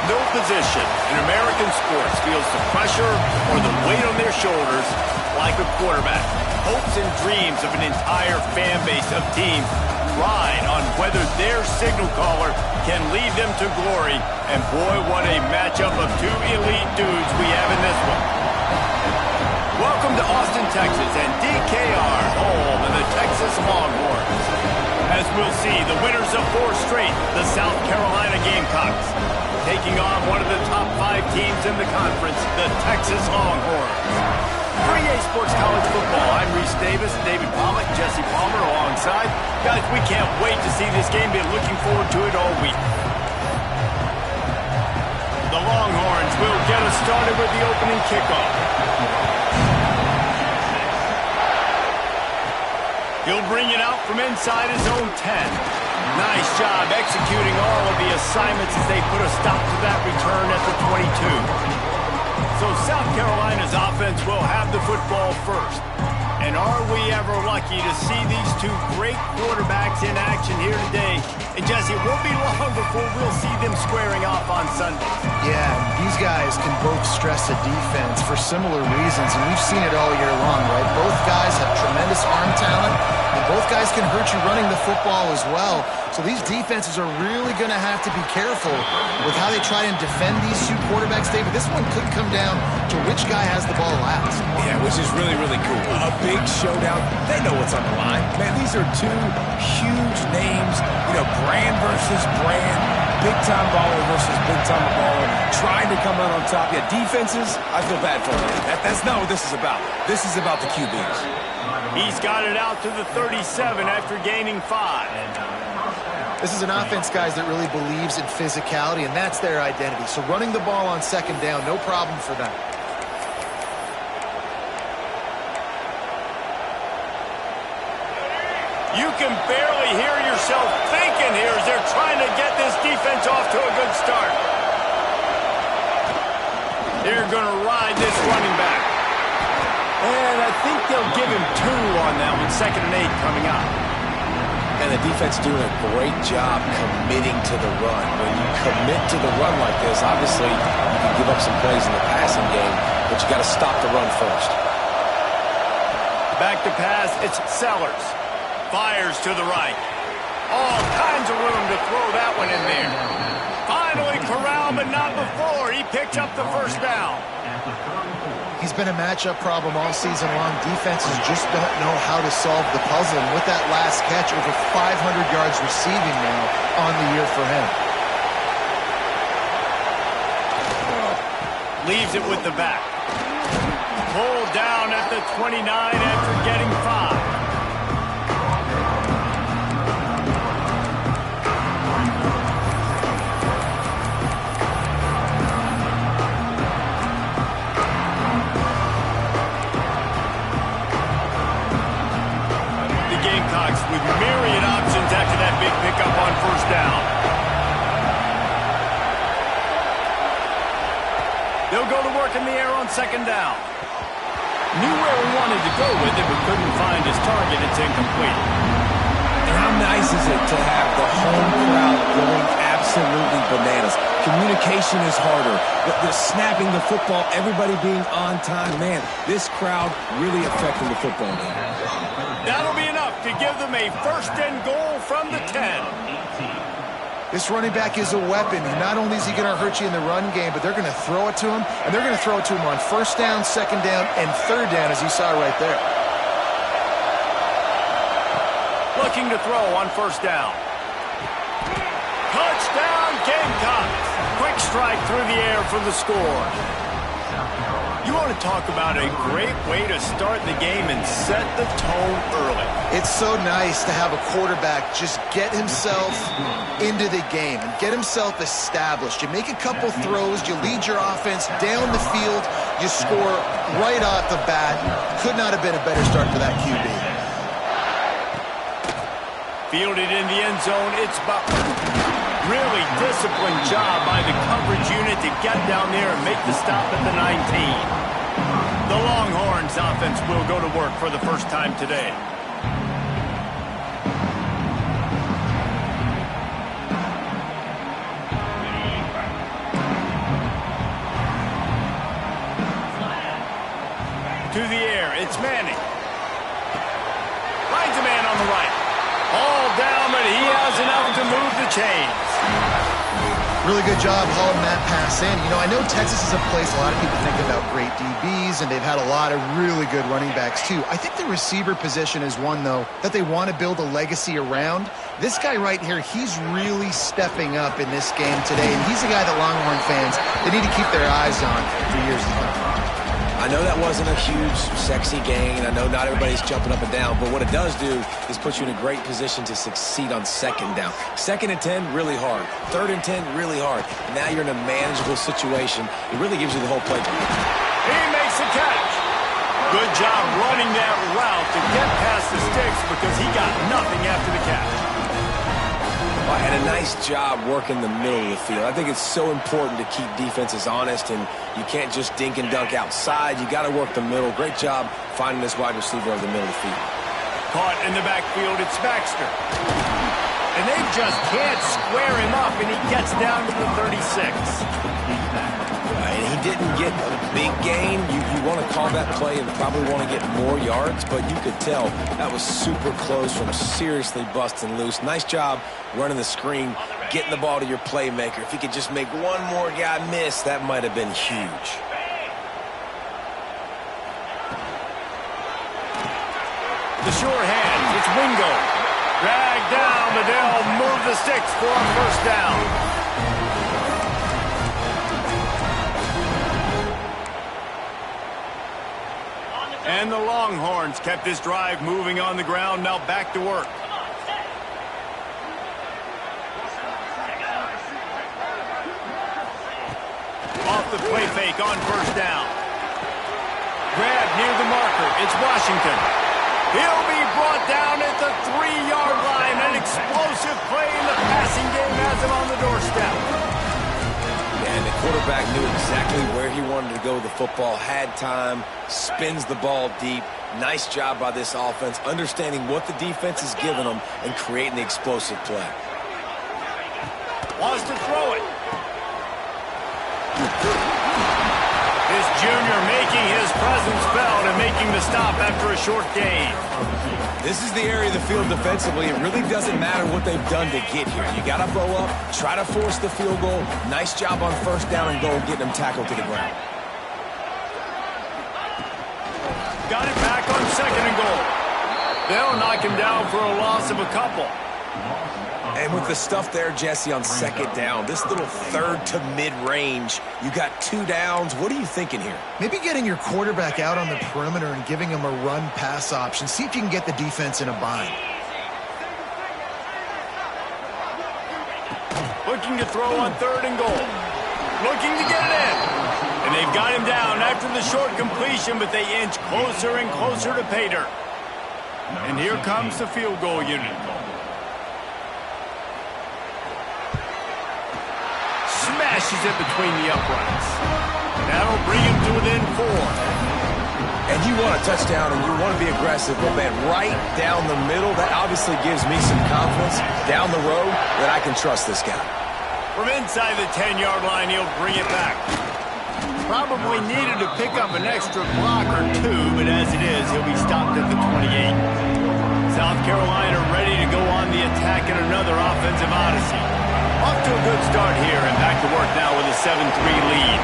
No position in American sports feels the pressure or the weight on their shoulders like a quarterback. Hopes and dreams of an entire fan base of teams ride on whether their signal caller can lead them to glory. And boy, what a matchup of two elite dudes we have in this one. Welcome to Austin, Texas, and DKR, home of the Texas Longhorns. As we'll see, the winners of 4 straight, the South Carolina Gamecocks, taking on one of the top 5 teams in the conference, the Texas Longhorns. For EA Sports College Football, I'm Reese Davis, David Pollock, Jesse Palmer alongside. Guys, we can't wait to see this game. Been looking forward to it all week. The Longhorns will get us started with the opening kickoff. He'll bring it out from inside his own 10. Nice job executing all of the assignments as they put a stop to that return at the 22. So South Carolina's offense will have the football first. And are we ever lucky to see these two great quarterbacks in action here today? And Jesse, it won't be long before we'll see them squaring off on Sunday. Yeah, these guys can both stress a defense for similar reasons, and we've seen it all year long, right? Both guys have tremendous arm talent, and both guys can hurt you running the football as well. So these defenses are really going to have to be careful with how they try and defend these two quarterbacks, David. This one could come down to which guy has the ball last. Yeah, which is really, really cool. A big showdown. They know what's on the line. Man, these are two huge names, you know, brand versus brand, big-time baller versus big-time baller, trying to come out on top. Yeah, defenses, I feel bad for them. That's not what this is about. This is about the QBs. He's got it out to the 37 after gaining 5. This is an offense, guys, that really believes in physicality, and that's their identity. So running the ball on second down, no problem for them. You can barely hear yourself thinking here as they're trying to get this defense off to a good start. They're going to ride this running back. And I think they'll give him 2 on that one, 2nd and 8 coming up. And the defense doing a great job committing to the run. When you commit to the run like this, obviously you can give up some plays in the passing game, but you got to stop the run first. Back to pass, it's Sellers. Fires to the right. All kinds of room to throw that one in there. Finally corralled, but not before. He picked up the first down. He's been a matchup problem all season long. Defenses just don't know how to solve the puzzle. And with that last catch, over 500 yards receiving now on the year for him. Leaves it with the back. Pulled down at the 29 after getting 5. With myriad options after that big pickup on first down. They'll go to work in the air on 2nd down. Knew where he wanted to go with it, but couldn't find his target. It's incomplete. And how nice is it to have the home crowd going absolutely bananas? Communication is harder. The snapping the football, everybody being on time. Man, this crowd really affecting the football game. That'll be enough to give them a 1st and goal from the 10. This running back is a weapon. Not only is he going to hurt you in the run game, but they're going to throw it to him, and they're going to throw it to him on 1st down, 2nd down, and 3rd down, as you saw right there. Looking to throw on 1st down. Touchdown, Gamecocks. Quick strike through the air for the score. You want to talk about a great way to start the game and set the tone early. It's so nice to have a quarterback just get himself into the game and get himself established. You make a couple throws, you lead your offense down the field, you score right off the bat. Could not have been a better start for that QB. Fielded in the end zone, it's Butler. Really disciplined job by the coverage unit to get down there and make the stop at the 19. The Longhorns offense will go to work for the first time today. to the air. It's Manning. Finds a man on the right. All down, but he has enough to move the chains. Really good job hauling that pass in. You know, I know Texas is a place a lot of people think about great DBs, and they've had a lot of really good running backs too. I think the receiver position is one, though, that they want to build a legacy around. This guy right here, he's really stepping up in this game today, and he's a guy that Longhorn fans, they need to keep their eyes on for years to come. I know that wasn't a huge, sexy gain. I know not everybody's jumping up and down, but what it does do is put you in a great position to succeed on second down. 2nd and 10, really hard. 3rd and 10, really hard. Now you're in a manageable situation. It really gives you the whole playbook. He makes the catch. Good job running that route to get past the sticks because he got nothing after the catch. And a nice job working the middle of the field. I think it's so important to keep defenses honest, and you can't just dink and dunk outside. You got to work the middle. Great job finding this wide receiver over the middle of the field. Caught in the backfield, it's Baxter. And they just can't square him up, and he gets down to the 36. And he didn't get a big gain. You want to call that play and probably want to get more yards, but you could tell that was super close from seriously busting loose. Nice job running the screen, getting the ball to your playmaker. If he could just make one more guy miss, that might have been huge. The sure hand, it's Wingo. Dragged down, but they'll move the sticks for a first down. And the Longhorns kept this drive moving on the ground. Now back to work. Off the play fake on first down. Grab near the marker. It's Washington. He'll be brought down at the 3-yard line. An explosive play in the passing game has him on the doorstep. And the quarterback knew exactly where he wanted to go with the football, had time, spins the ball deep. Nice job by this offense, understanding what the defense is giving them and creating the explosive play. Wants to throw it. This junior making his presence felt and making the stop after a short gain. This is the area of the field defensively. It really doesn't matter what they've done to get here. You got to bow up, try to force the field goal. Nice job on first down and goal, getting them tackled to the ground. Got it back on 2nd and goal. They'll knock him down for a loss of a couple. And with the stuff there, Jesse, on 2nd down, this little 3rd to mid-range, you got 2 downs. What are you thinking here? Maybe getting your quarterback out on the perimeter and giving him a run-pass option. See if you can get the defense in a bind. Looking to throw on 3rd and goal. Looking to get it in. And they've got him down after the short completion, but they inch closer and closer to pay dirt. And here comes the field goal unit. Smashes it between the uprights. That'll bring him to within 4. And you want a touchdown and you want to be aggressive, but man, right down the middle, that obviously gives me some confidence down the road that I can trust this guy. From inside the 10-yard line, he'll bring it back. Probably needed to pick up an extra block or 2, but as it is, he'll be stopped at the 28. South Carolina ready to go on the attack in another offensive odyssey. Off to a good start here and back to work now with a 7-3 lead.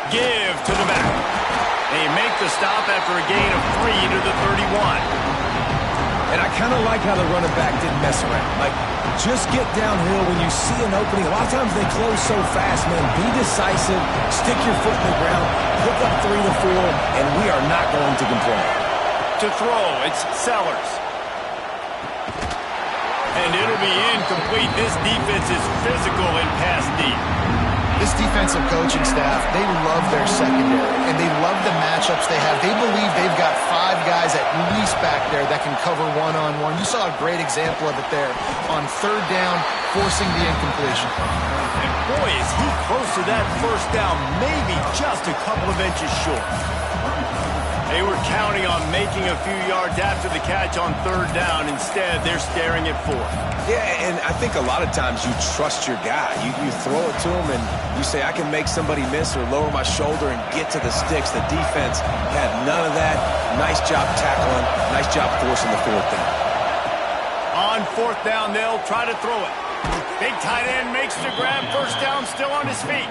Give to the back. They make the stop after a gain of 3 to the 31. And I kind of like how the running back didn't mess around. Like, just get downhill when you see an opening. A lot of times they close so fast, man. Be decisive, stick your foot in the ground, pick up 3 to 4, and we are not going to complain. To throw, it's Sellers. And it'll be incomplete. This defense is physical and pass deep. This defensive coaching staff, they love their secondary, and they love the matchups they have. They believe they've got 5 guys at least back there that can cover one-on-one. You saw a great example of it there on 3rd down, forcing the incompletion. And boy, is he close to that first down, maybe just a couple of inches short. They were counting on making a few yards after the catch on third down. Instead, they're staring at fourth. Yeah, and I think a lot of times you trust your guy. You throw it to him, and you say, I can make somebody miss or lower my shoulder and get to the sticks. The defense had none of that. Nice job tackling. Nice job forcing the fourth down. On fourth down, they'll try to throw it. Big tight end makes the grab. First down, still on his feet.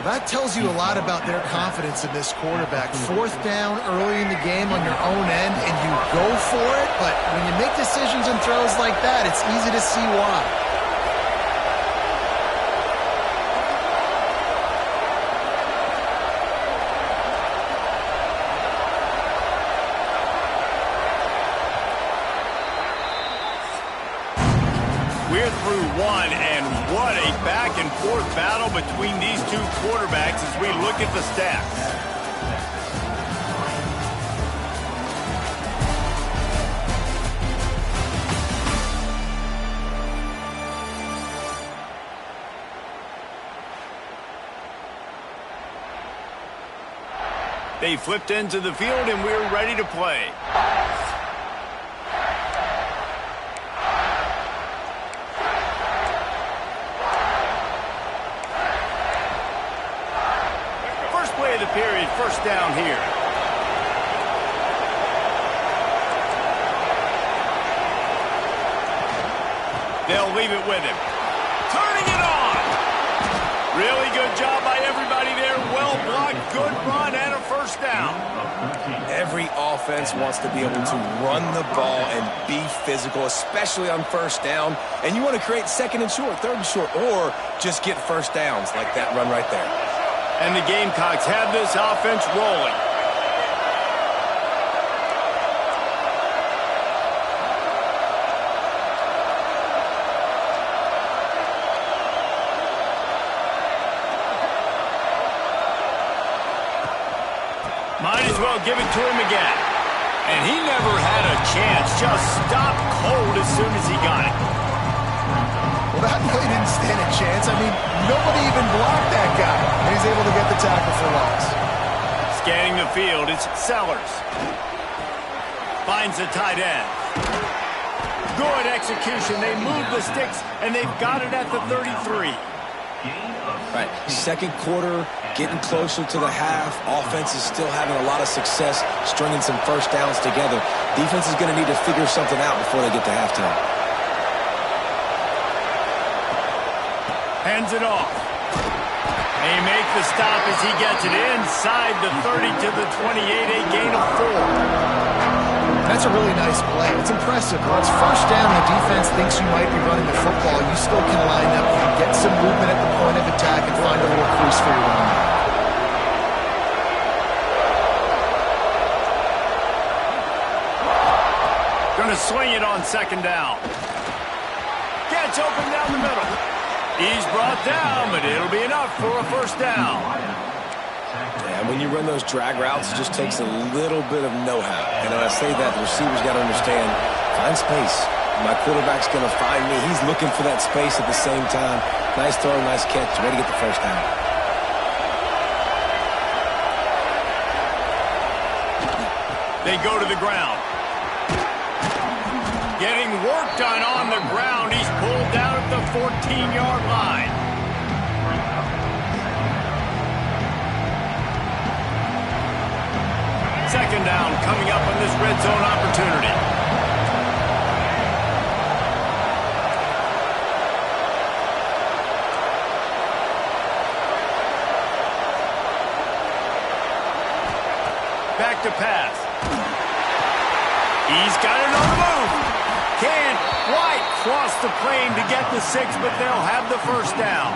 Well, that tells you a lot about their confidence in this quarterback. Fourth down early in the game on your own end, and you go for it. But when you make decisions and throws like that, it's easy to see why. We're through one, and what a back-and-forth battle between these two quarterbacks as we look at the stats. They flipped into the field, and we're ready to play. Play of the period, first down here. They'll leave it with him. Turning it on. Really good job by everybody there. Well blocked, good run, and a first down. Every offense wants to be able to run the ball and be physical, especially on first down. And you want to create second and short, third and short, or just get first downs like that run right there. And the Gamecocks have this offense rolling. Might as well give it to him again. And he never had a chance. Just stopped cold as soon as he got it. Well, that play didn't stand a chance. I mean, nobody even blocked that guy. And he's able to get the tackle for loss. Scanning the field, it's Sellers. Finds the tight end. Good execution. They move the sticks, and they've got it at the 33. Right, second quarter, getting closer to the half. Offense is still having a lot of success stringing some first downs together. Defense is going to need to figure something out before they get to halftime. Hands it off. They make the stop as he gets it inside the 30 to the 28, a gain of 4. That's a really nice play. It's impressive. When it's first down, the defense thinks you might be running the football. You still can line up, get some movement at the point of attack, and find a little crease for your running back. Going to swing it on second down. Gets open down the middle. He's brought down, but it'll be enough for a first down. Yeah, when you run those drag routes, it just takes a little bit of know-how. And when I say that, the receiver's got to understand, find space. My quarterback's going to find me. He's looking for that space at the same time. Nice throw, nice catch. Ready to get the first down. They go to the ground. Getting work done on the ground. He's pulled down at the 14-yard line. Second down coming up on this red zone opportunity. Back to pass. He's got it on the move. Can't quite cross the plane to get the 6, but they'll have the first down.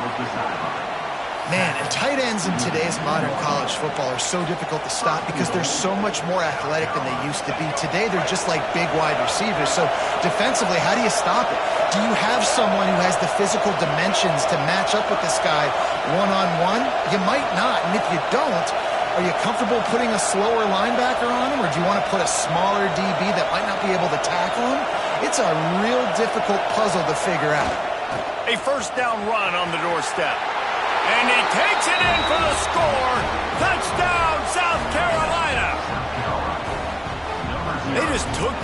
Man, and tight ends in today's modern college football are so difficult to stop because they're so much more athletic than they used to be. Today, they're just like big wide receivers. So defensively, how do you stop it? Do you have someone who has the physical dimensions to match up with this guy one-on-one? You might not, and if you don't, are you comfortable putting a slower linebacker on him, or do you want to put a smaller DB that might not be able to tackle him? It's a real difficult puzzle to figure out. A first down run on the doorstep. And he takes it in for the score. Touchdown, South Carolina.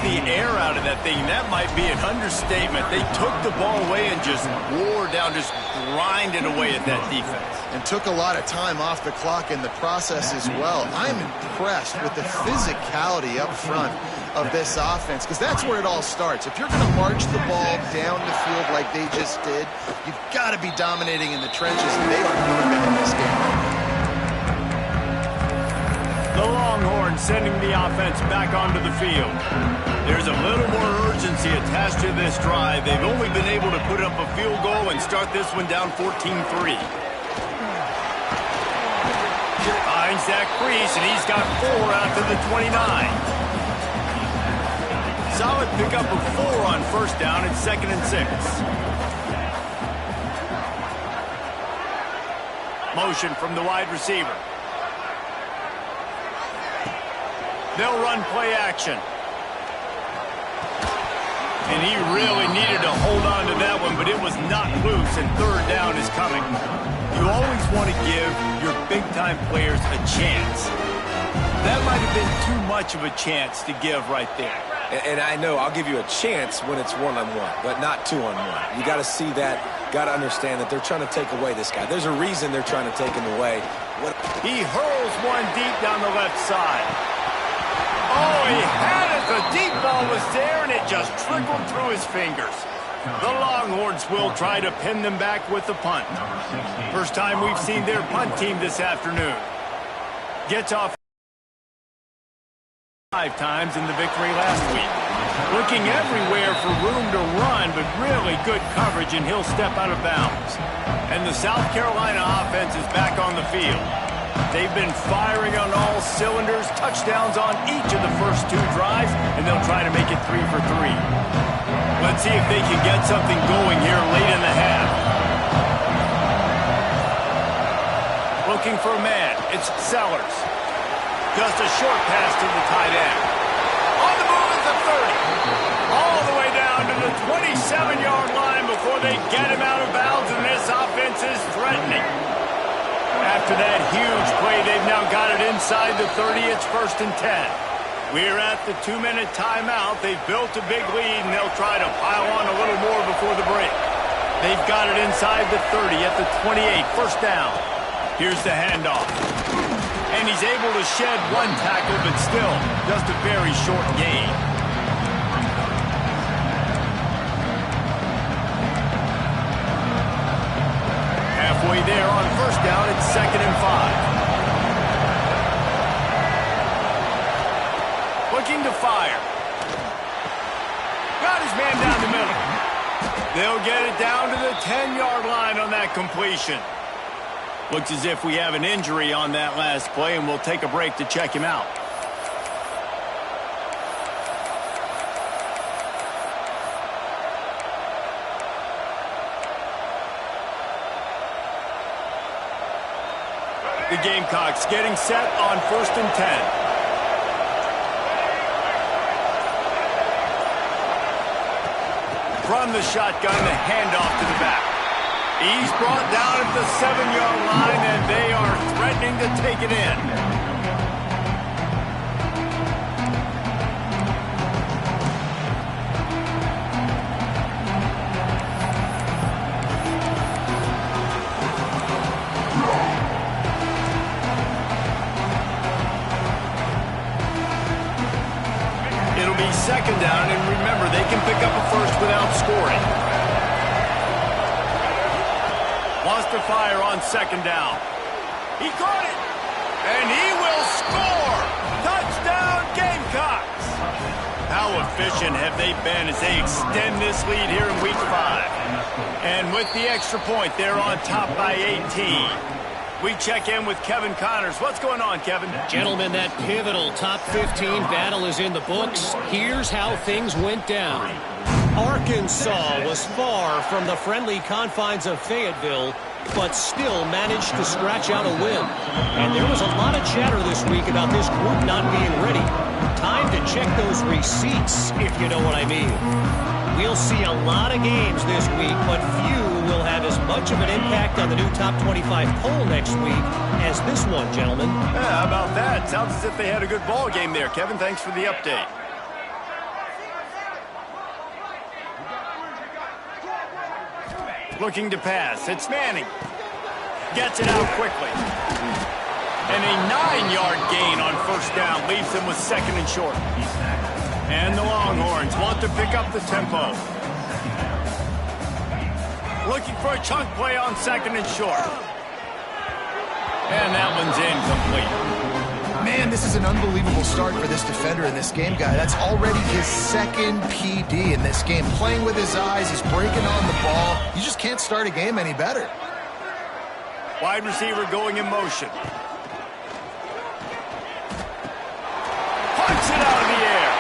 the air out of that thing. That might be an understatement. They took the ball away and just wore down, just grinded away at that defense. And took a lot of time off the clock in the process as well. I'm impressed with the physicality up front of this offense, because that's where it all starts. If you're going to march the ball down the field like they just did, you've got to be dominating in the trenches, and they are doing that in this game. The Longhorns sending the offense back onto the field. There's a little more urgency attached to this drive. They've only been able to put up a field goal and start this one down 14-3. Finds that crease, and he's got 4 out to the 29. Solid pickup of 4 on first down and 2nd and 6. Motion from the wide receiver. They'll run play action. And he really needed to hold on to that one, but it was not loose, and 3rd down is coming. You always want to give your big-time players a chance. That might have been too much of a chance to give right there. And I know I'll give you a chance when it's one-on-one, but not two-on-one. You got to see that, got to understand that they're trying to take away this guy. There's a reason they're trying to take him away. He hurls one deep down the left side. Oh, he had it. The deep ball was there, and it just trickled through his fingers. The Longhorns will try to pin them back with the punt. First time we've seen their punt team this afternoon. Gets off 5 times in the victory last week. Looking everywhere for room to run, but really good coverage, and he'll step out of bounds. And the South Carolina offense is back on the field. They've been firing on all cylinders, touchdowns on each of the first 2 drives, and they'll try to make it 3 for 3. Let's see if they can get something going here late in the half. Looking for a man. It's Sellers. Just a short pass to the tight end. On the move is the 30. All the way down to the 27-yard line before they get him out of bounds, and this offense is threatening. After that huge play, they've now got it inside the 30. It's 1st and 10. We're at the 2-minute timeout. They've built a big lead, and they'll try to pile on a little more before the break. They've got it inside the 30 at the 28. 1st down. Here's the handoff. And he's able to shed 1 tackle, but still just a very short gain. Halfway there on 1st down, it's 2nd and 5. Looking to fire. Got his man down the middle. They'll get it down to the 10-yard line on that completion. Looks as if we have an injury on that last play, and we'll take a break to check him out. The Gamecocks getting set on 1st and 10. From the shotgun, the handoff to the back. He's brought down at the 7-yard line, and they are threatening to take it in. It'll be 2nd down, and remember, they can pick up a first without scoring. Wants to fire on 2nd down. He caught it, and he will score! Touchdown, Gamecocks! How efficient have they been as they extend this lead here in Week 5? And with the extra point, they're on top by 18. We check in with Kevin Connors. What's going on, Kevin? Gentlemen, that pivotal top 15 battle is in the books. Here's how things went down. Arkansas was far from the friendly confines of Fayetteville, but still managed to scratch out a win. And there was a lot of chatter this week about this group not being ready. Time to check those receipts, if you know what I mean. We'll see a lot of games this week, but few will have as much of an impact on the new top 25 poll next week as this one, gentlemen. Yeah, how about that? Sounds as if they had a good ball game there. Kevin, thanks for the update. Looking to pass. It's Manning. Gets it out quickly. And a 9-yard gain on first down leaves him with 2nd and short. And the Longhorns want to pick up the tempo. Looking for a chunk play on 2nd and short. And that one's incomplete. Man, this is an unbelievable start for this defender in this game, guy. That's already his 2nd PD in this game. Playing with his eyes, he's breaking on the ball. You just can't start a game any better. Wide receiver going in motion. Punts it out of the air.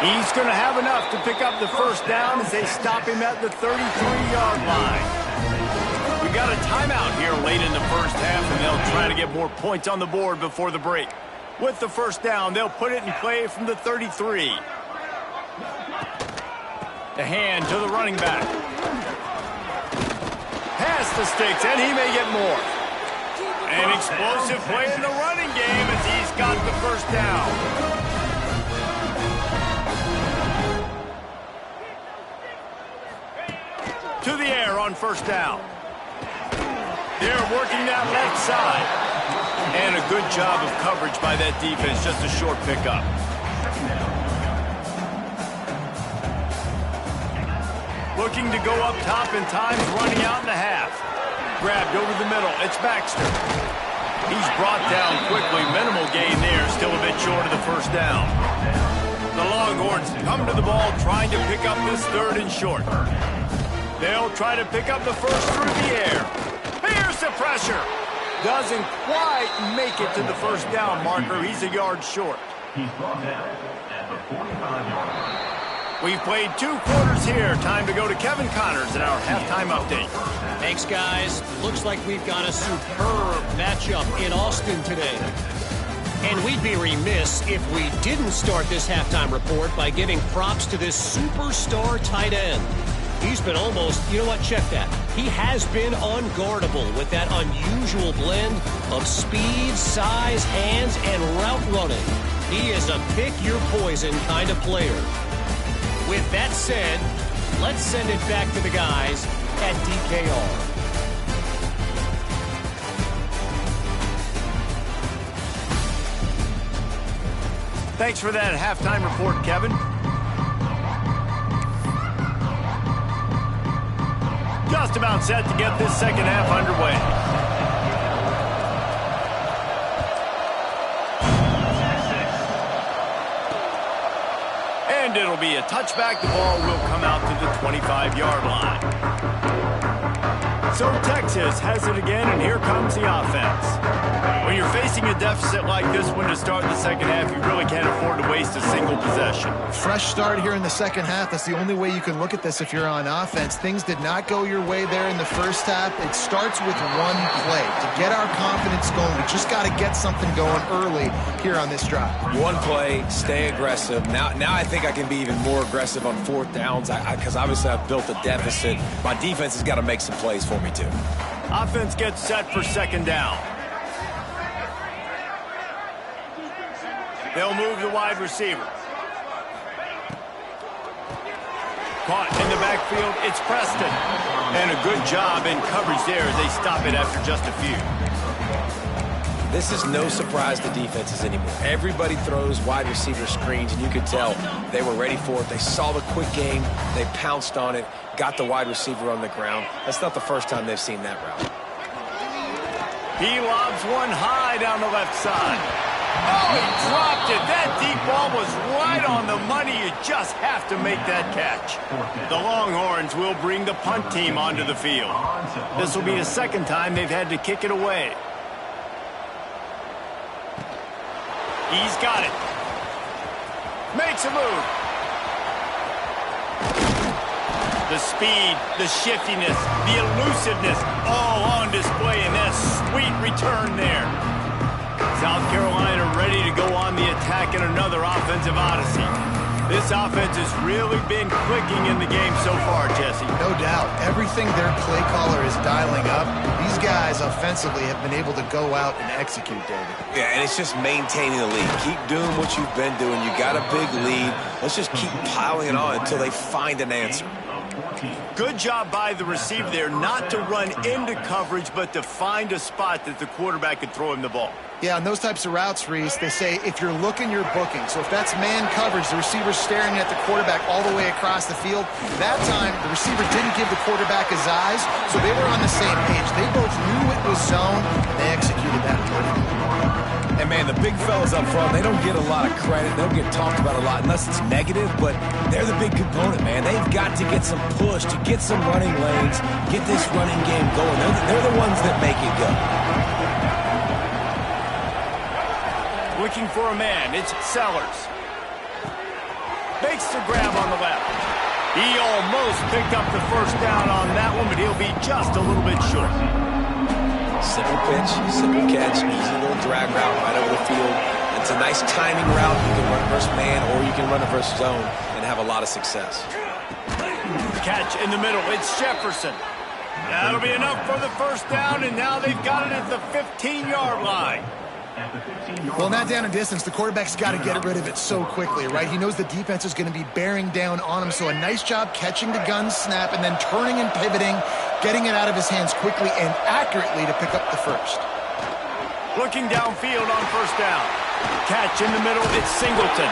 He's going to have enough to pick up the first down as they stop him at the 33-yard line. We got a timeout here late in the first half, and they'll try to get more points on the board before the break. With the first down, they'll put it in play from the 33. The hand to the running back. Pass the sticks, and he may get more. An explosive play in the running game as he's got the first down. To the air on first down. They're working that left side. And a good job of coverage by that defense. Just a short pickup. Looking to go up top, and time's running out in the half. Grabbed over the middle. It's Baxter. He's brought down quickly. Minimal gain there. Still a bit short of the first down. The Longhorns come to the ball trying to pick up this 3rd and short. They'll try to pick up the first through the air. Here's the pressure. Doesn't quite make it to the first down marker. He's a yard short. He's brought down at the 45-yard line. We've played 2 quarters here. Time to go to Kevin Connors in our halftime update. Thanks, guys. Looks like we've got a superb matchup in Austin today. And we'd be remiss if we didn't start this halftime report by giving props to this superstar tight end. He's been almost, you know what, check that. He has been unguardable with that unusual blend of speed, size, hands, and route running. He is a pick-your-poison kind of player. With that said, let's send it back to the guys at DKR. Thanks for that halftime report, Kevin. Just about set to get this second half underway. And it'll be a touchback. The ball will come out to the 25-yard line. So Texas has it again, and here comes the offense. When you're facing a deficit like this one to start the second half, you really can't afford to waste a single possession. Fresh start here in the second half. That's the only way you can look at this if you're on offense. Things did not go your way there in the first half. It starts with one play. To get our confidence going, we just got to get something going early here on this drive. One play, stay aggressive. Now I think I can be even more aggressive on 4th downs because obviously I've built a deficit. My defense has got to make some plays for me too. Offense gets set for second down. They'll move the wide receiver. Caught in the backfield, it's Preston. And a good job in coverage there as they stop it after just a few. This is no surprise to defenses anymore. Everybody throws wide receiver screens, and you could tell they were ready for it. They saw the quick game. They pounced on it, got the wide receiver on the ground. That's not the first time they've seen that route. He lobs one high down the left side. Oh, he dropped it. That deep ball was right on the money. You just have to make that catch. The Longhorns will bring the punt team onto the field. This will be the second time they've had to kick it away. He's got it. Makes a move. The speed, the shiftiness, the elusiveness, all on display in that sweet return there. South Carolina ready to go on the attack in another offensive odyssey. This offense has really been clicking in the game so far, Jesse. No doubt. Everything their play caller is dialing up, these guys offensively have been able to go out and execute, David. Yeah, and it's just maintaining the lead. Keep doing what you've been doing. You got a big lead. Let's just keep piling it on until they find an answer. Good job by the receiver there not to run into coverage, but to find a spot that the quarterback could throw him the ball. Yeah, on those types of routes, Reese, they say if you're looking, you're booking. So if that's man coverage, the receiver's staring at the quarterback all the way across the field. That time, the receiver didn't give the quarterback his eyes, so they were on the same page. They both knew it was zone, and they executed that perfectly. And, man, the big fellas up front, they don't get a lot of credit. They don't get talked about a lot unless it's negative, but they're the big component, man. They've got to get some push, to get some running lanes, get this running game going. They're the ones that make it go. Looking for a man, it's Sellers. Makes the grab on the left. He almost picked up the first down on that one, but he'll be just a little bit short. Simple pitch, simple catch, easy little drag route right over the field. It's a nice timing route. You can run versus man or you can run it versus zone and have a lot of success. Catch in the middle, it's Jefferson. That'll be enough for the first down, and now they've got it at the 15-yard line. Well, not down in distance, the quarterback's got to get rid of it so quickly, right? He knows the defense is going to be bearing down on him, so a nice job catching the gun snap and then turning and pivoting, getting it out of his hands quickly and accurately to pick up the first. Looking downfield on first down. Catch in the middle, it's Singleton.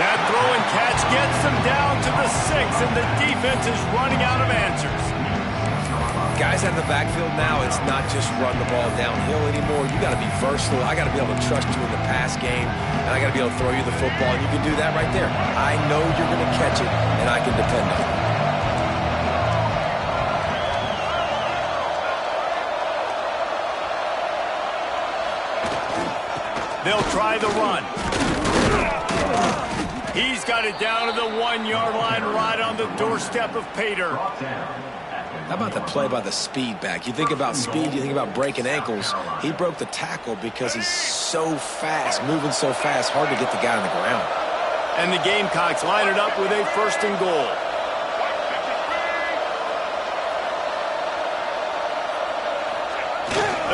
That throw and catch gets them down to the 6, and the defense is running out of answers. Guys out of the backfield now, it's not just run the ball downhill anymore. You got to be versatile. I got to be able to trust you in the pass game, and I got to be able to throw you the football, and you can do that right there. I know you're going to catch it, and I can depend on it. They'll try the run. He's got it down to the 1-yard line right on the doorstep of Pater. How about the play by the speed back? You think about speed, you think about breaking ankles. He broke the tackle because he's so fast, moving so fast, hard to get the guy on the ground. And the Gamecocks line it up with a 1st and goal.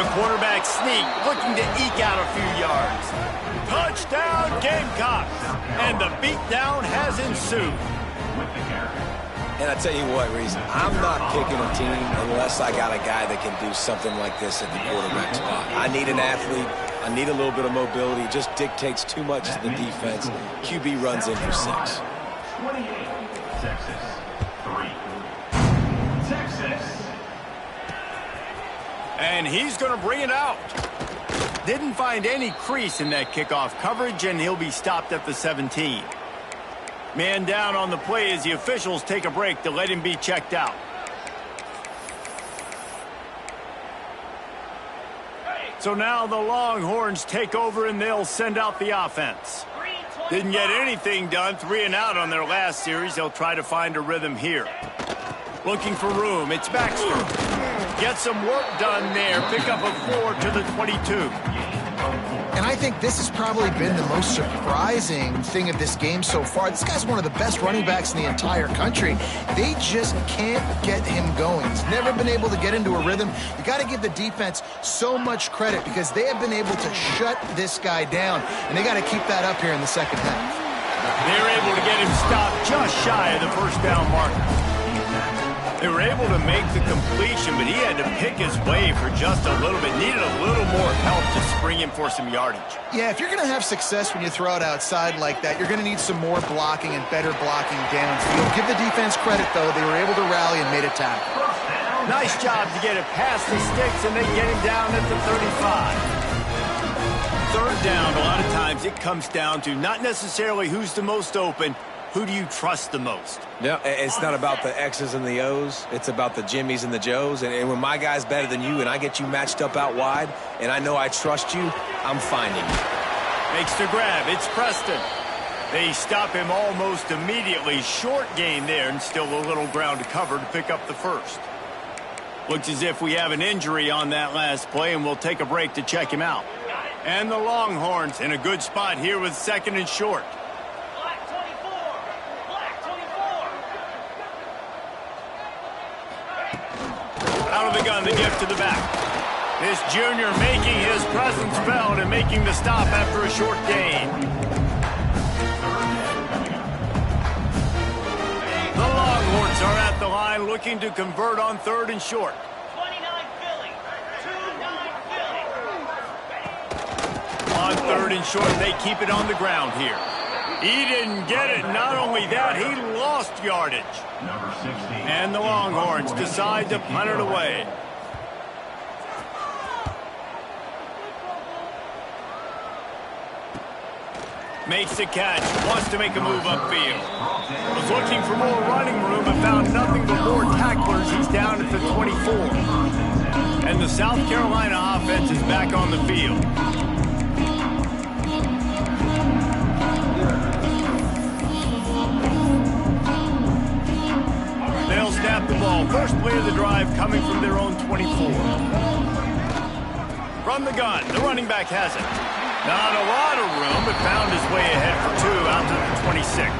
The quarterback sneak, looking to eke out a few yards. Touchdown, Gamecocks! And the beatdown has ensued. And I tell you what, Reese, I'm not picking a team unless I got a guy that can do something like this at the quarterback spot. I need an athlete. I need a little bit of mobility. It just dictates too much to the defense. QB runs in for 6. 28, Texas, 3. Texas. And he's going to bring it out. Didn't find any crease in that kickoff coverage, and he'll be stopped at the 17. Man down on the play as the officials take a break to let him be checked out. So now the Longhorns take over and they'll send out the offense. Didn't get anything done, 3 and out on their last series. They'll try to find a rhythm here. Looking for room, it's Baxter. Get some work done there. Pick up a 4 to the 22. And I think this has probably been the most surprising thing of this game so far. This guy's one of the best running backs in the entire country. They just can't get him going. He's never been able to get into a rhythm. You got to give the defense so much credit because they have been able to shut this guy down, and they got to keep that up here in the second half. They're able to get him stopped just shy of the first down mark. They were able to make the completion, but he had to pick his way for just a little bit. Needed a little more help to spring him for some yardage. Yeah, if you're going to have success when you throw it outside like that, you're going to need some more blocking and better blocking downfield. Give the defense credit, though. They were able to rally and made a tackle. Nice job to get it past the sticks, and they get him down at the 35. Third down, a lot of times it comes down to not necessarily who's the most open, who do you trust the most? No, it's not about the X's and the O's. It's about the Jimmies and the Joes. And when my guy's better than you and I get you matched up out wide and I know I trust you, I'm finding you. Makes the grab. It's Preston. They stop him almost immediately. Short gain there and still a little ground to cover to pick up the first. Looks as if we have an injury on that last play, and we'll take a break to check him out. And the Longhorns in a good spot here with 2nd and short. Out of the gun, the gift to the back. This junior making his presence felt and making the stop after a short gain. The Longhorns are at the line looking to convert on 3rd and short. 29 Philly. 29 Philly. On 3rd and short, they keep it on the ground here. He didn't get it. Not only that, he lost yardage. Number 16. And the Longhorns decide to punt it away. Makes the catch, wants to make a move upfield. Was looking for more running room and found nothing but more tacklers. He's down at the 24. And the South Carolina offense is back on the field. They'll snap the ball. First play of the drive coming from their own 24. From the gun, the running back has it. Not a lot of room, but found his way ahead for 2 out to the 26.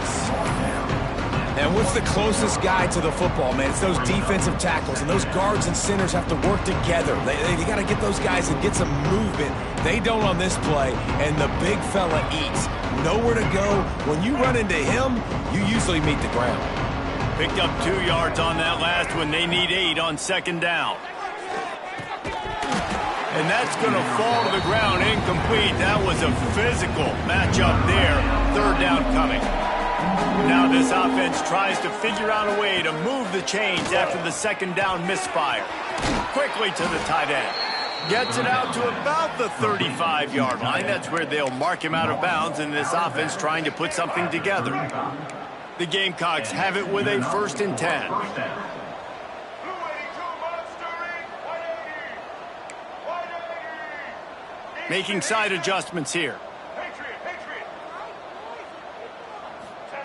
And what's the closest guy to the football, man? It's those defensive tackles, and those guards and centers have to work together. They got to get those guys and get some movement. They don't on this play, and the big fella eats. Nowhere to go. When you run into him, you usually meet the ground. Picked up 2 yards on that last one. They need 8 on 2nd down. And that's going to fall to the ground incomplete. That was a physical matchup there. 3rd down coming. Now this offense tries to figure out a way to move the chains after the 2nd down misfire. Quickly to the tight end. Gets it out to about the 35-yard line. That's where they'll mark him out of bounds, and this offense trying to put something together. The Gamecocks have it with a 1st and 10. Making side adjustments here.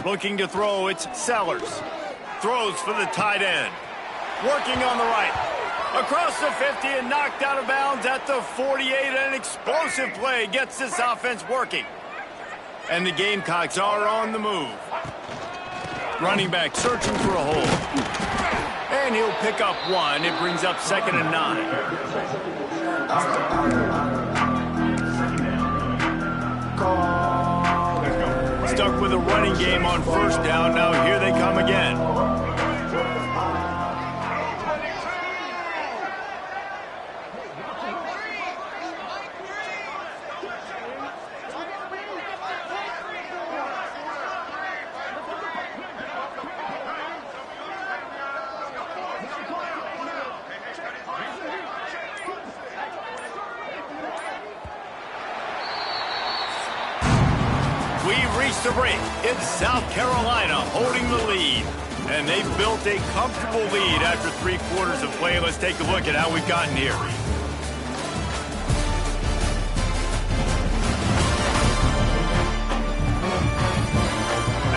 Looking to throw, it's Sellers. Throws for the tight end. Working on the right. Across the 50 and knocked out of bounds at the 48. An explosive play gets this offense working. And the Gamecocks are on the move. Running back searching for a hole. And he'll pick up 1. It brings up 2nd and 9. Stuck with a running game on 1st down. Now here they come again. We've reached the break. It's South Carolina holding the lead. And they've built a comfortable lead after 3 quarters of play. Let's take a look at how we've gotten here.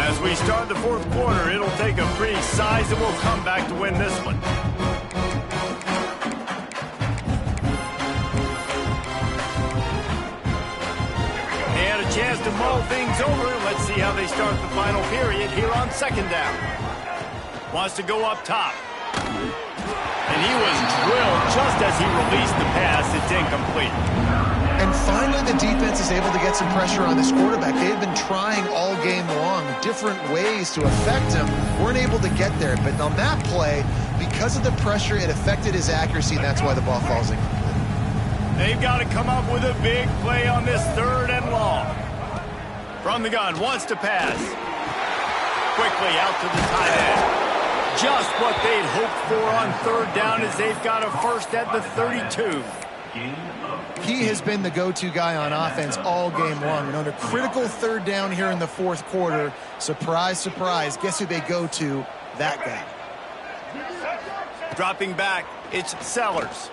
As we start the 4th quarter, it'll take a pretty sizable comeback to win this one. Chance to mull things over. Let's see how they start the final period here on 2nd down. Wants to go up top. And he was drilled just as he released the pass. It's incomplete. And finally the defense is able to get some pressure on this quarterback. They've been trying all game long different ways to affect him. Weren't able to get there. But on that play, because of the pressure, it affected his accuracy, and that's why the ball falls incomplete. They've got to come up with a big play on this 3rd and long. From the gun, wants to pass. Quickly out to the tight end. Just what they'd hoped for on 3rd down as they've got a 1st at the 32. He has been the go-to guy on offense all game long. And on a critical 3rd down here in the 4th quarter, surprise, surprise, guess who they go to? That guy. Dropping back, it's Sellers.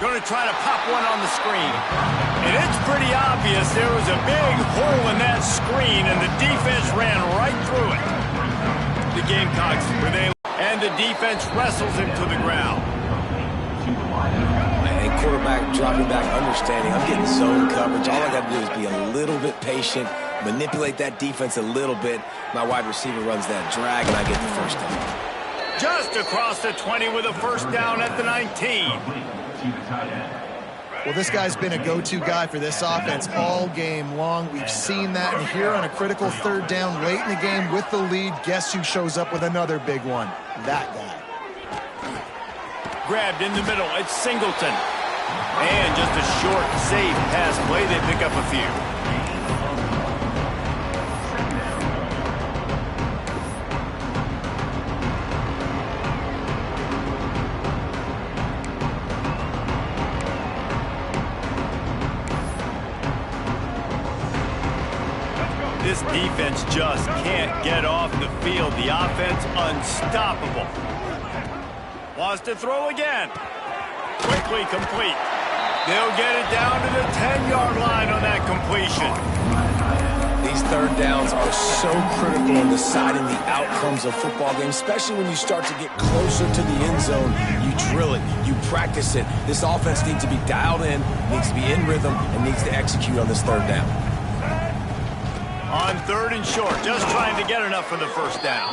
Going to try to pop one on the screen. And it's pretty obvious there was a big hole in that screen, and the defense ran right through it. The Gamecocks, and the defense wrestles him to the ground. And quarterback dropping back, understanding, I'm getting zone coverage. All I got to do is be a little bit patient, manipulate that defense a little bit. My wide receiver runs that drag, and I get the 1st down. Just across the 20 with a 1st down at the 19. Well, this guy's been a go-to guy for this offense all game long. We've seen that, and here on a critical 3rd down late in the game with the lead, guess who shows up with another big one? That guy. grabbed in the middle. It's Singleton. And just a short, safe pass play. They pick up a few. This defense just can't get off the field. The offense unstoppable. Wants to throw again. Quickly complete. They'll get it down to the 10-yard line on that completion. These third downs are so critical in deciding the outcomes of football games, especially when you start to get closer to the end zone. You drill it, you practice it. This offense needs to be dialed in, needs to be in rhythm, and needs to execute on this third down. On 3rd and short, just trying to get enough for the first down.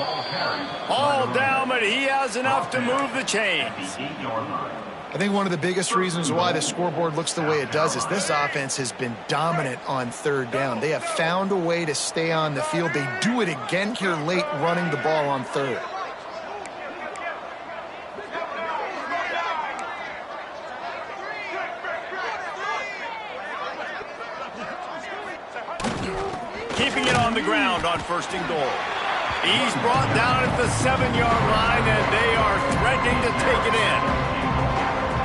All down, but he has enough to move the chains. I think one of the biggest reasons why the scoreboard looks the way it does is this offense has been dominant on 3rd down. They have found a way to stay on the field. They do it again here late, running the ball on 3rd. Keeping it on the ground on 1st and goal. He's brought down at the 7-yard line, and they are threatening to take it in.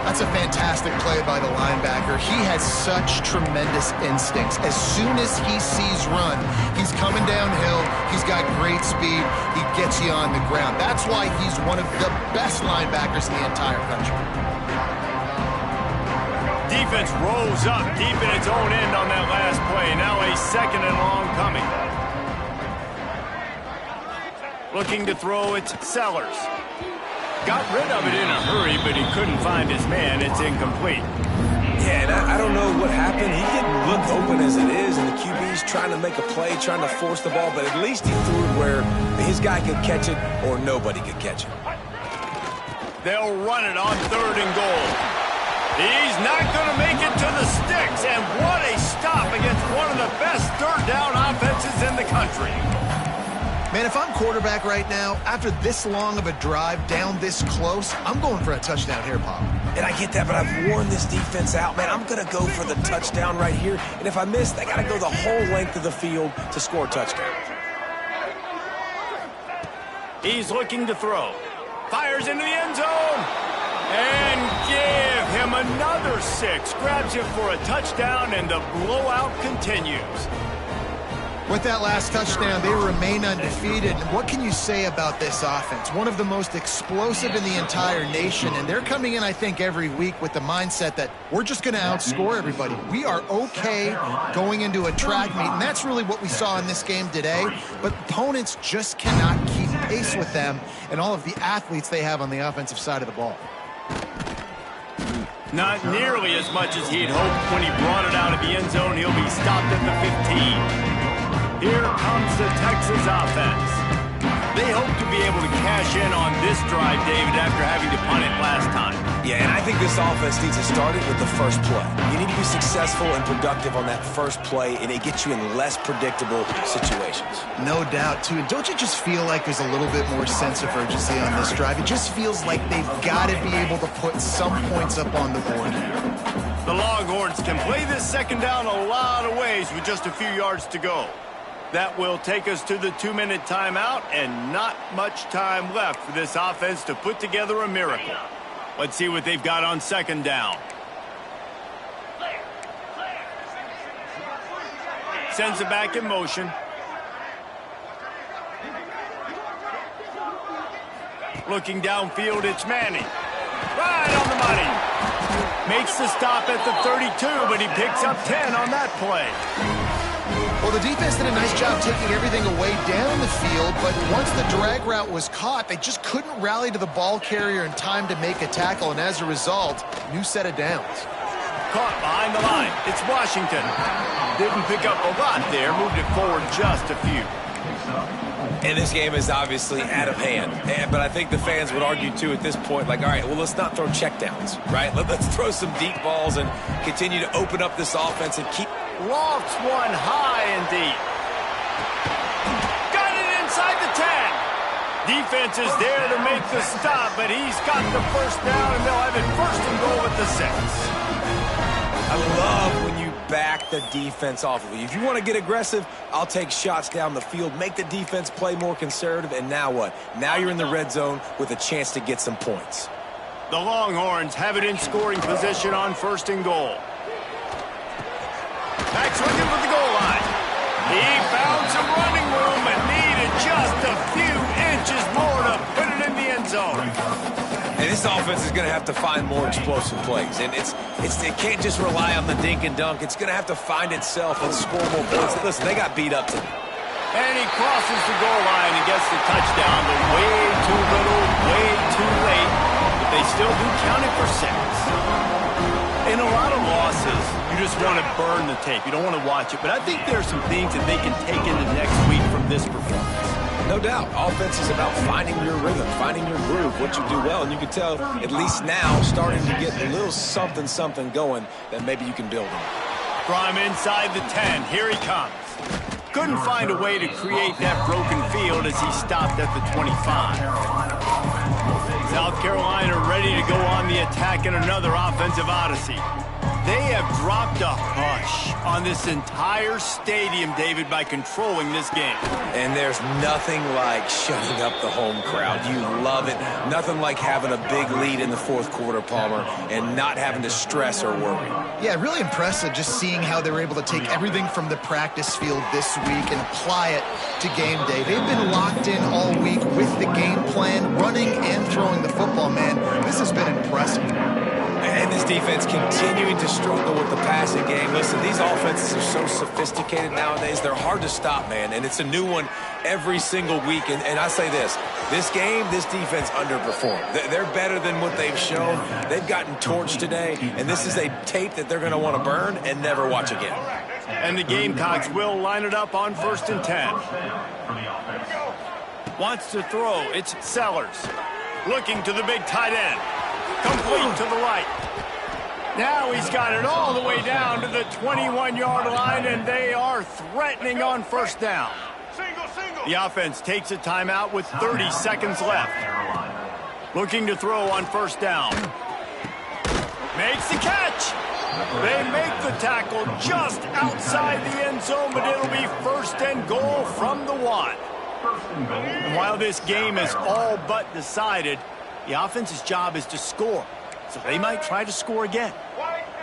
That's a fantastic play by the linebacker. He has such tremendous instincts. As soon as he sees run, he's coming downhill. He's got great speed. He gets you on the ground. That's why he's one of the best linebackers in the entire country. Defense rolls up deep in its own end on that last play. Now a 2nd and long coming. Looking to throw, it's Sellers. Got rid of it in a hurry, but he couldn't find his man. It's incomplete. Yeah, and I don't know what happened. He didn't look open as it is, and the QB's trying to make a play, trying to force the ball, but at least he threw it where his guy could catch it or nobody could catch it. They'll run it on 3rd and goal. He's not going to make it to the sticks, and what a stop against one of the best 3rd down offenses in the country. Man, if I'm quarterback right now, after this long of a drive down this close, I'm going for a touchdown here, Pop. And I get that, but I've worn this defense out. Man, I'm going to go for the touchdown right here. And if I miss, I got to go the whole length of the field to score a touchdown. He's looking to throw. Fires into the end zone. And give him another 6. Grabs him for a touchdown, and the blowout continues. With that last touchdown, they remain undefeated. What can you say about this offense? One of the most explosive in the entire nation, and they're coming in, I think, every week with the mindset that we're just going to outscore everybody. We are okay going into a track meet, and that's really what we saw in this game today. But opponents just cannot keep pace with them and all of the athletes they have on the offensive side of the ball. Not nearly as much as he'd hoped when he brought it out of the end zone. He'll be stopped at the 15. Here comes the Texas offense. They hope to be able to cash in on this drive, David, after having to punt it last time. Yeah, and I think this offense needs to start it with the first play. You need to be successful and productive on that first play, and it gets you in less predictable situations. No doubt, too. And don't you just feel like there's a little bit more sense of urgency on this drive? It just feels like they've got to be able to put some points up on the board here. The Longhorns can play this 2nd down a lot of ways with just a few yards to go. That will take us to the 2-minute timeout, and not much time left for this offense to put together a miracle. Let's see what they've got on 2nd down. Sends it back in motion. Looking downfield, it's Manning. Right on the money. Makes the stop at the 32, but he picks up 10 on that play. Well, the defense did a nice job taking everything away down the field, but once the drag route was caught, they just couldn't rally to the ball carrier in time to make a tackle, and as a result, new set of downs. Caught behind the line. It's Washington. Didn't pick up a lot there, moved it forward just a few. And this game is obviously out of hand. But I think the fans would argue, too, at this point, like, all right, well, let's not throw checkdowns, right? Let's throw some deep balls and continue to open up this offense and keep... Lofts one high and deep. Got it inside the 10. defense is there to make the stop, but he's got the first down, and they'll have it first and goal at the 6. I love when you back the defense off of you. If you want to get aggressive, I'll take shots down the field, make the defense play more conservative, and now what? Now you're in the red zone with a chance to get some points. The Longhorns have it in scoring position on first and goal. Back swinging for the goal line. He found some running room but needed just a few inches more to put it in the end zone. And this offense is going to have to find more explosive plays. And it can't just rely on the dink and dunk. It's going to have to find itself and score more points. Listen, they got beat up today. And he crosses the goal line and gets the touchdown, but way too little, way too late. But they still do count it for 6. In a lot of losses, you just want to burn the tape. You don't want to watch it. But I think there are some things that they can take into next week from this performance. No doubt. Offense is about finding your rhythm, finding your groove, what you do well. And you can tell, at least now, starting to get a little something going that maybe you can build on. From inside the 10, here he comes. Couldn't find a way to create that broken field as he stopped at the 25. South Carolina ready to go on the attack in another offensive odyssey. They have dropped a hush on this entire stadium, David, by controlling this game. And there's nothing like shutting up the home crowd. You love it. Nothing like having a big lead in the fourth quarter, Palmer, and not having to stress or worry. Yeah, really impressive just seeing how they were able to take everything from the practice field this week and apply it to game day. They've been locked in all week with the game plan, running and throwing the football, man. This has been impressive. And this defense continuing to struggle with the passing game. Listen, these offenses are so sophisticated nowadays. They're hard to stop, man. And it's a new one every single week. And I say this game, this defense underperformed. They're better than what they've shown. They've gotten torched today. And this is a tape that they're going to want to burn and never watch again. And the Gamecocks will line it up on 1st and 10. Wants to throw. It's Sellers. Looking to the big tight end. Complete to the right. Now he's got it all the way down to the 21-yard line, and they are threatening on first down. The offense takes a timeout with 30 seconds left. Looking to throw on first down. Makes the catch. They make the tackle just outside the end zone, but it'll be first and goal from the 1. And while this game is all but decided, the offense's job is to score, so they might try to score again.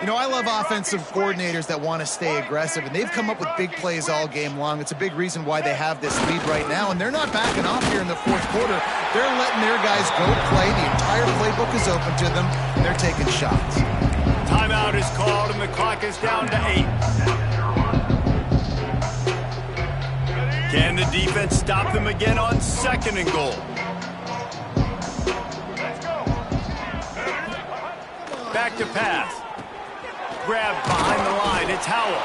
You know, I love offensive coordinators that want to stay aggressive, and they've come up with big plays all game long. It's a big reason why they have this lead right now, and they're not backing off here in the fourth quarter. They're letting their guys go play. The entire playbook is open to them, and they're taking shots. Timeout is called, and the clock is down to 8. Can the defense stop them again on 2nd and goal? Back to pass. Grabbed behind the line. It's Howell.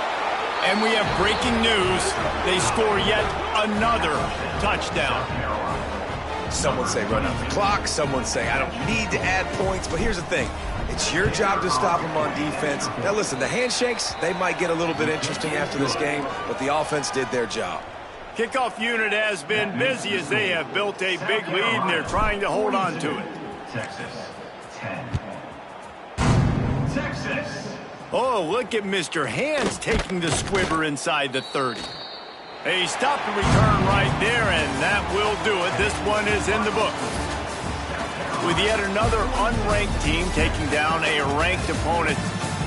And we have breaking news. They score yet another touchdown. Some would say run out the clock. Some would say I don't need to add points. But here's the thing. It's your job to stop them on defense. Now, listen, the handshakes, they might get a little bit interesting after this game, but the offense did their job. Kickoff unit has been busy as they have built a big lead, and they're trying to hold on to it. Texas, 10. Texas. Oh, look at Mr. Hands taking the squibber inside the 30. They stopped the return right there, and that will do it. This one is in the book. With yet another unranked team taking down a ranked opponent,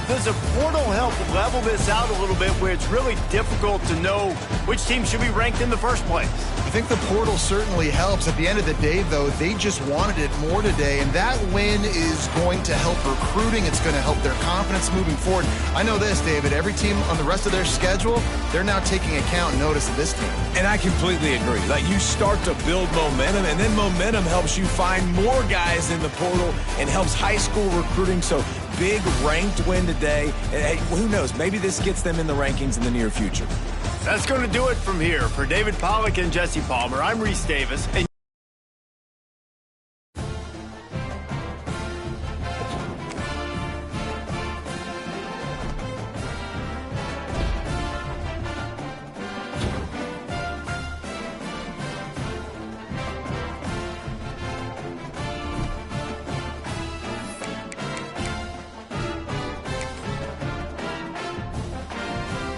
does a portal help level this out a little bit where it's really difficult to know which team should be ranked in the first place? I think the portal certainly helps. At the end of the day, though, they just wanted it more today, and that win is going to help recruiting. It's going to help their confidence moving forward. I know this, David. Every team on the rest of their schedule, they're now taking account and notice of this team. And I completely agree. Like, you start to build momentum, and then momentum helps you find more guys in the portal and helps high school recruiting. So big ranked win today. Hey, who knows? Maybe this gets them in the rankings in the near future. That's going to do it from here. For David Pollack and Jesse Palmer, I'm Reese Davis, and